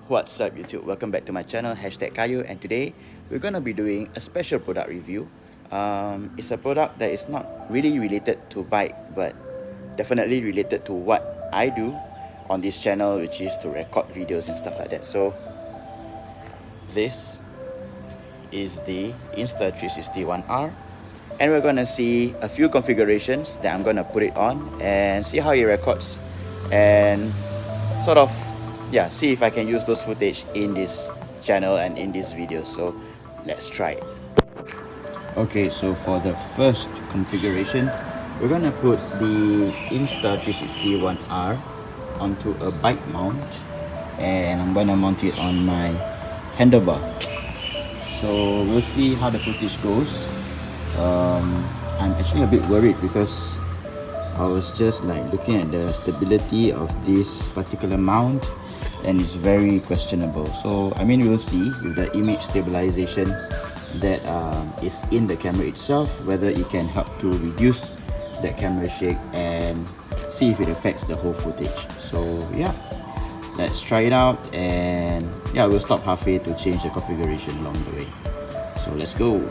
What's up YouTube, welcome back to my channel, #Kayu, and today we're gonna be doing a special product review. It's a product that is not really related to bike, but definitely related to what I do on this channel, which is to record videos and stuff like that. So this is the Insta360 1R, and we're gonna see a few configurations that I'm gonna put it on and see how it records, and sort of see if I can use those footage in this channel and in this video. So let's try it. Okay, so for the first configuration, we're gonna put the Insta360 1R onto a bike mount, and I'm gonna mount it on my handlebar. So we'll see how the footage goes. I'm actually a bit worried because I was just like looking at the stability of this particular mount, and it's very questionable. So I mean, we'll see with the image stabilization that is in the camera itself, whether it can help to reduce that camera shake and see if it affects the whole footage. So yeah, let's try it out, and yeah, we'll stop halfway to change the configuration along the way. So let's go.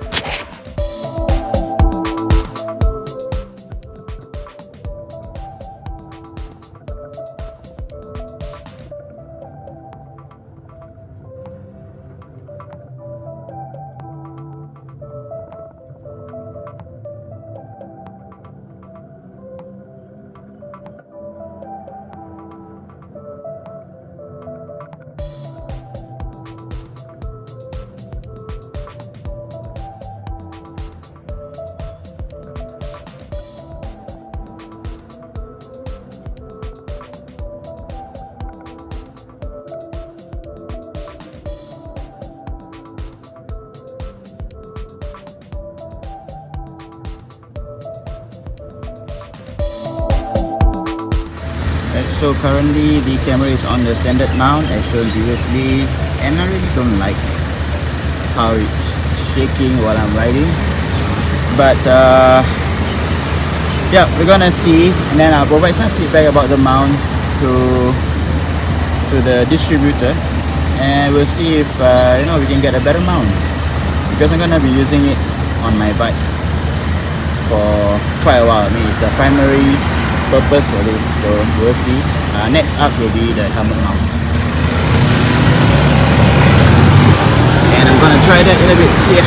So currently the camera is on the standard mount as shown previously, and I really don't like how it's shaking while I'm riding, but yeah, we're gonna see, and then I'll provide some feedback about the mount to the distributor, and we'll see if we can get a better mount, because I'm gonna be using it on my bike for quite a while. I mean, it's the primary purpose for this, so we'll see. Next up will be the helmet mount, and I'm gonna try that in a bit. See ya.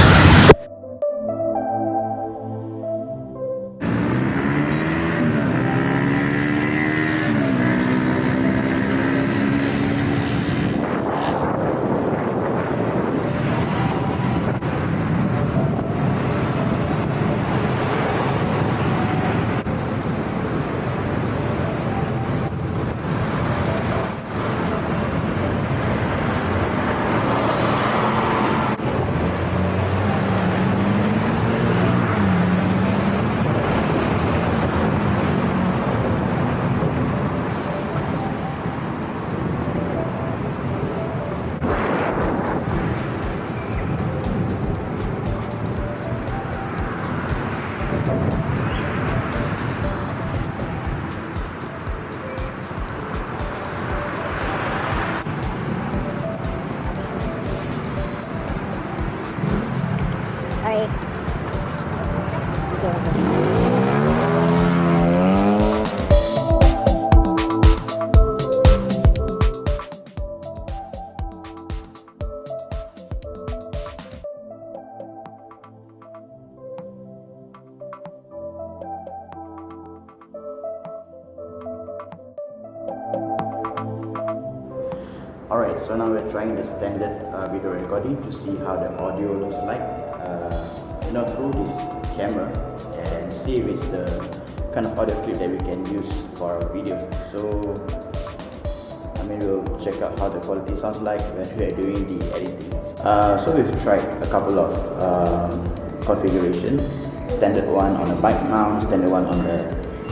Alright, so now we're trying the standard video recording to see how the audio looks like through this camera, and see if it's the kind of audio clip that we can use for our video. So I mean, we'll check out how the quality sounds like when we are doing the editing. So we've tried a couple of configurations. Standard one on a bike mount, standard one on the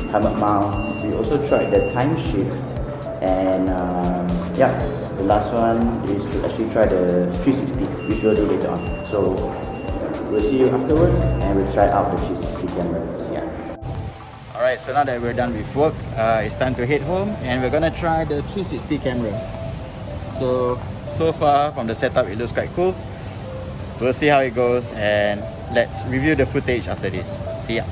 helmet mount. We also tried the time shift, and the last one is to actually try the 360, which we'll do later on. So we'll see you afterwards, and we'll try out the 360 camera. Alright, so now that we're done with work, it's time to head home, and we're gonna try the 360 camera. So so far from the setup it looks quite cool. We'll see how it goes and let's review the footage after this. See ya.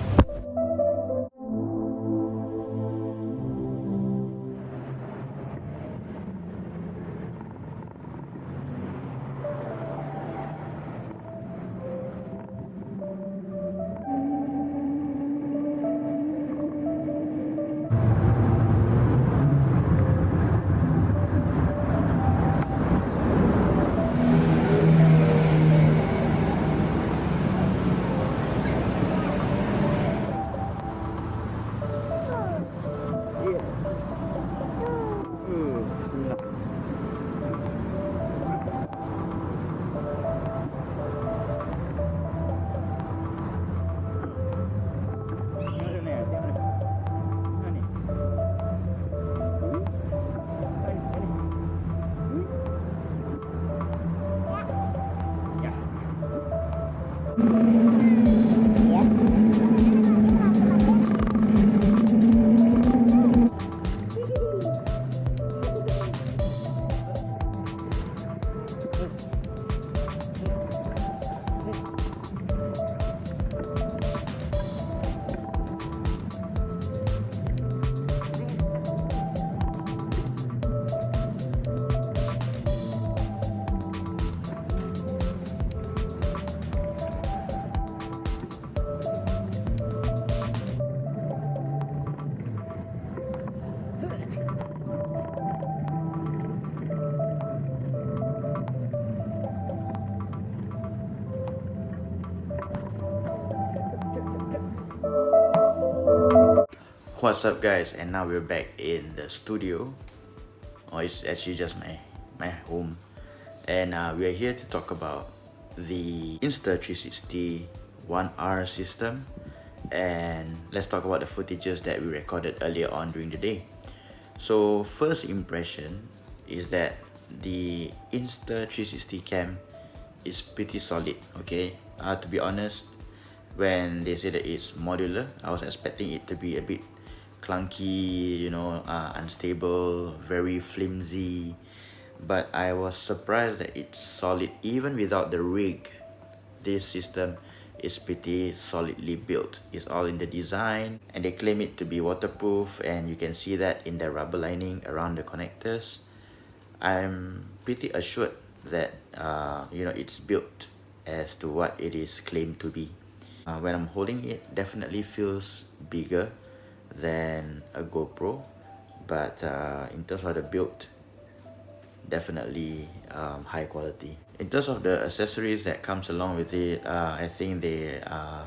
What's up guys, and now we're back in the studio, or it's actually just my home, and we are here to talk about the Insta360 1R system, and let's talk about the footages that we recorded earlier on during the day. So first impression is that the Insta360 cam is pretty solid, okay? To be honest, when they say that it's modular, I was expecting it to be a bit clunky, you know, unstable, very flimsy, but I was surprised that it's solid. Even without the rig, this system is pretty solidly built. It's all in the design, and they claim it to be waterproof, and you can see that in the rubber lining around the connectors. I'm pretty assured that you know, it's built as to what it is claimed to be. When I'm holding it, definitely feels bigger than a GoPro, but in terms of the build, definitely high quality. In terms of the accessories that comes along with it, I think they are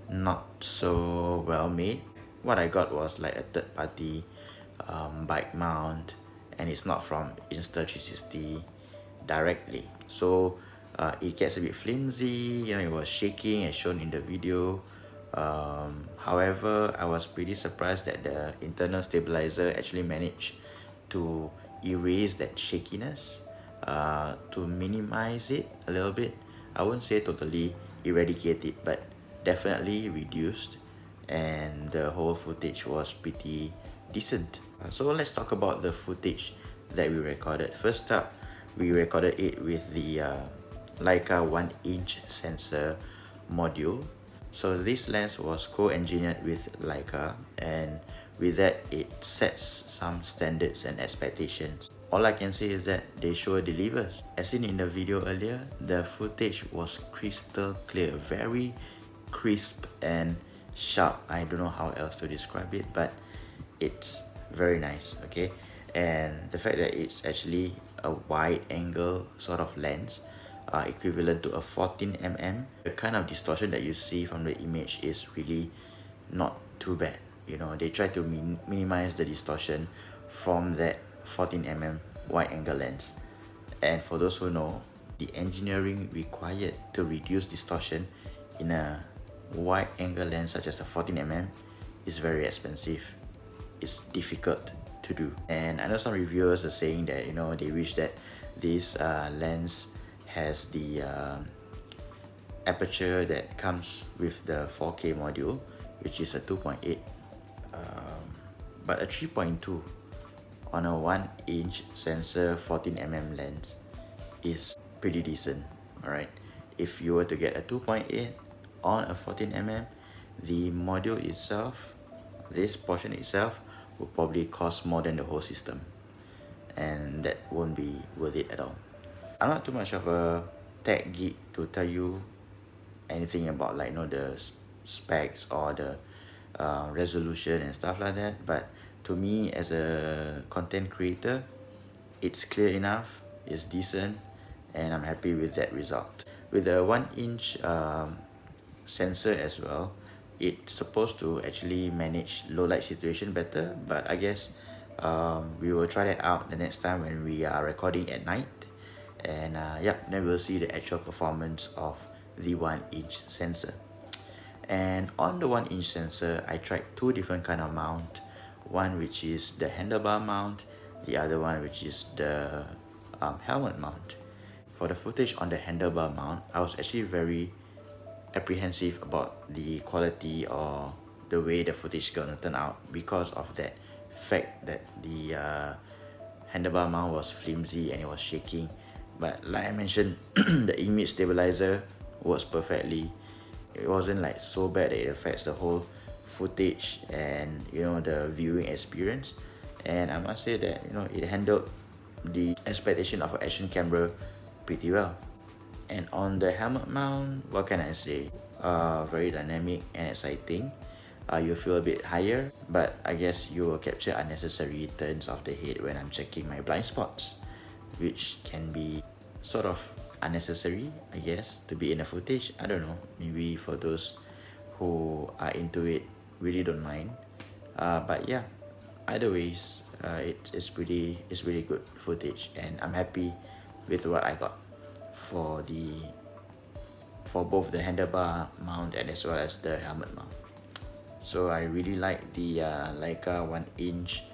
not so well made. What I got was like a third party bike mount, and it's not from Insta360 directly, so it gets a bit flimsy, you know, it was shaking as shown in the video. However, I was pretty surprised that the internal stabilizer actually managed to erase that shakiness, to minimize it a little bit. I wouldn't say totally eradicate it, but definitely reduced, and the whole footage was pretty decent. So let's talk about the footage that we recorded. First up, we recorded it with the Leica 1-inch sensor module. So this lens was co-engineered with Leica, and with that it sets some standards and expectations. All I can say is that they sure delivers. As seen in the video earlier, the footage was crystal clear, very crisp and sharp. I don't know how else to describe it, but it's very nice, okay? And the fact that it's actually a wide angle sort of lens, equivalent to a 14mm, the kind of distortion that you see from the image is really not too bad. You know, they try to minimize the distortion from that 14mm wide angle lens. And for those who know, the engineering required to reduce distortion in a wide angle lens such as a 14mm is very expensive. It's difficult to do. And I know some reviewers are saying that, you know, they wish that this lens has the aperture that comes with the 4K module, which is a 2.8, but a 3.2 on a 1-inch sensor 14mm lens is pretty decent. Alright, if you were to get a 2.8 on a 14mm, the module itself, this portion itself, will probably cost more than the whole system, and that won't be worth it at all. I'm not too much of a tech geek to tell you anything about, like, the specs or the resolution and stuff like that, but to me, as a content creator, it's clear enough, it's decent, and I'm happy with that result. With the 1-inch sensor as well, it's supposed to actually manage low light situation better, but I guess we will try that out the next time when we are recording at night, and yeah, then we'll see the actual performance of the 1-inch sensor. And on the 1-inch sensor, I tried two different kind of mount, one which is the handlebar mount, the other one which is the helmet mount. For the footage on the handlebar mount, I was actually very apprehensive about the quality or the way the footage is gonna turn out, because of that fact that the handlebar mount was flimsy and it was shaking. But like I mentioned, the image stabilizer works perfectly. It wasn't like so bad that it affects the whole footage and the viewing experience. And I must say that it handled the expectation of an action camera pretty well. And on the helmet mount, what can I say? Very dynamic and exciting. You feel a bit higher, but I guess you will capture unnecessary turns of the head when I'm checking my blind spots, which can be sort of unnecessary, I guess, to be in the footage. I don't know, maybe for those who are into it really don't mind, but yeah, either ways, it's really good footage, and I'm happy with what I got for both the handlebar mount and as well as the helmet mount. So I really like the Leica 1-inch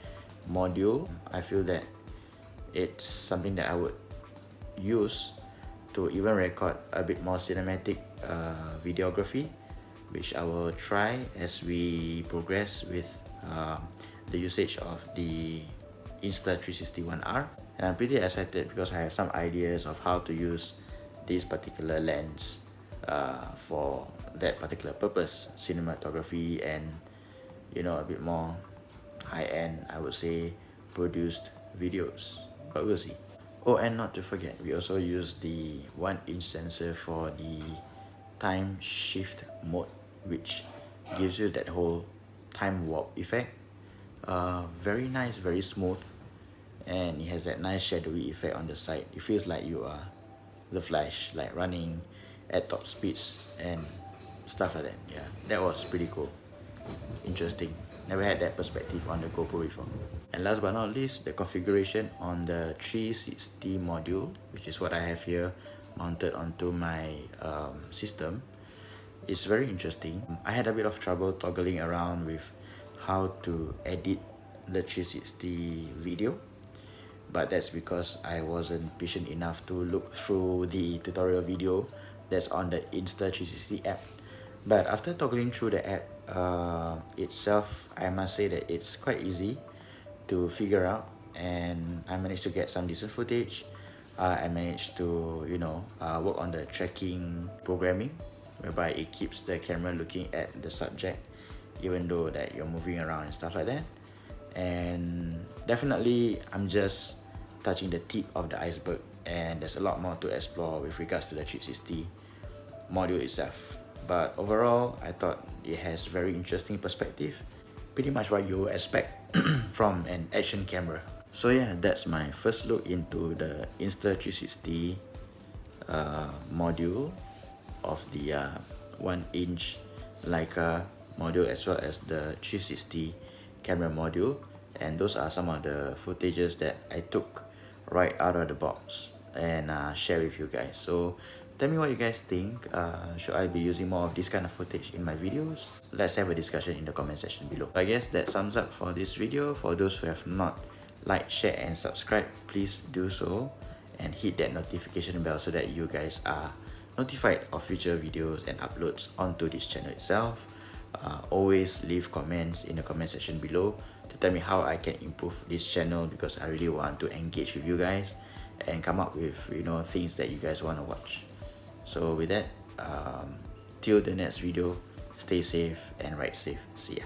module. I feel that it's something that I would use to even record a bit more cinematic videography, which I will try as we progress with the usage of the Insta360 1R. And I'm pretty excited because I have some ideas of how to use this particular lens for that particular purpose, cinematography, and a bit more high-end, I would say, produced videos, but we'll see. Oh, and not to forget, we also use the 1-inch sensor for the time shift mode, which gives you that whole time warp effect. Very nice, very smooth, and it has that nice shadowy effect on the side. It feels like you are the Flash, like running at top speeds and stuff like that. Yeah, that was pretty cool, interesting. Never had that perspective on the GoPro before. And last but not least, the configuration on the 360 module, which is what I have here mounted onto my system, is very interesting. I had a bit of trouble toggling around with how to edit the 360 video, but that's because I wasn't patient enough to look through the tutorial video that's on the Insta360 app. But after toggling through the app itself, I must say that it's quite easy to figure out, and I managed to get some decent footage. I managed to work on the tracking programming, whereby it keeps the camera looking at the subject even though that you're moving around and stuff like that. And definitely I'm just touching the tip of the iceberg, and there's a lot more to explore with regards to the 360 module itself. But overall, I thought it has very interesting perspective, pretty much what you expect from an action camera. So yeah, that's my first look into the Insta360 module of the 1-inch Leica module, as well as the 360 camera module. And those are some of the footages that I took right out of the box and share with you guys. So tell me what you guys think. Should I be using more of this kind of footage in my videos? Let's have a discussion in the comment section below. I guess that sums up for this video. For those who have not liked, share and subscribe, please do so, and hit that notification bell so that you guys are notified of future videos and uploads onto this channel itself. Always leave comments in the comment section below to tell me how I can improve this channel, because I really want to engage with you guys and come up with, you know, things that you guys want to watch. So with that, till the next video, stay safe and ride safe. See ya.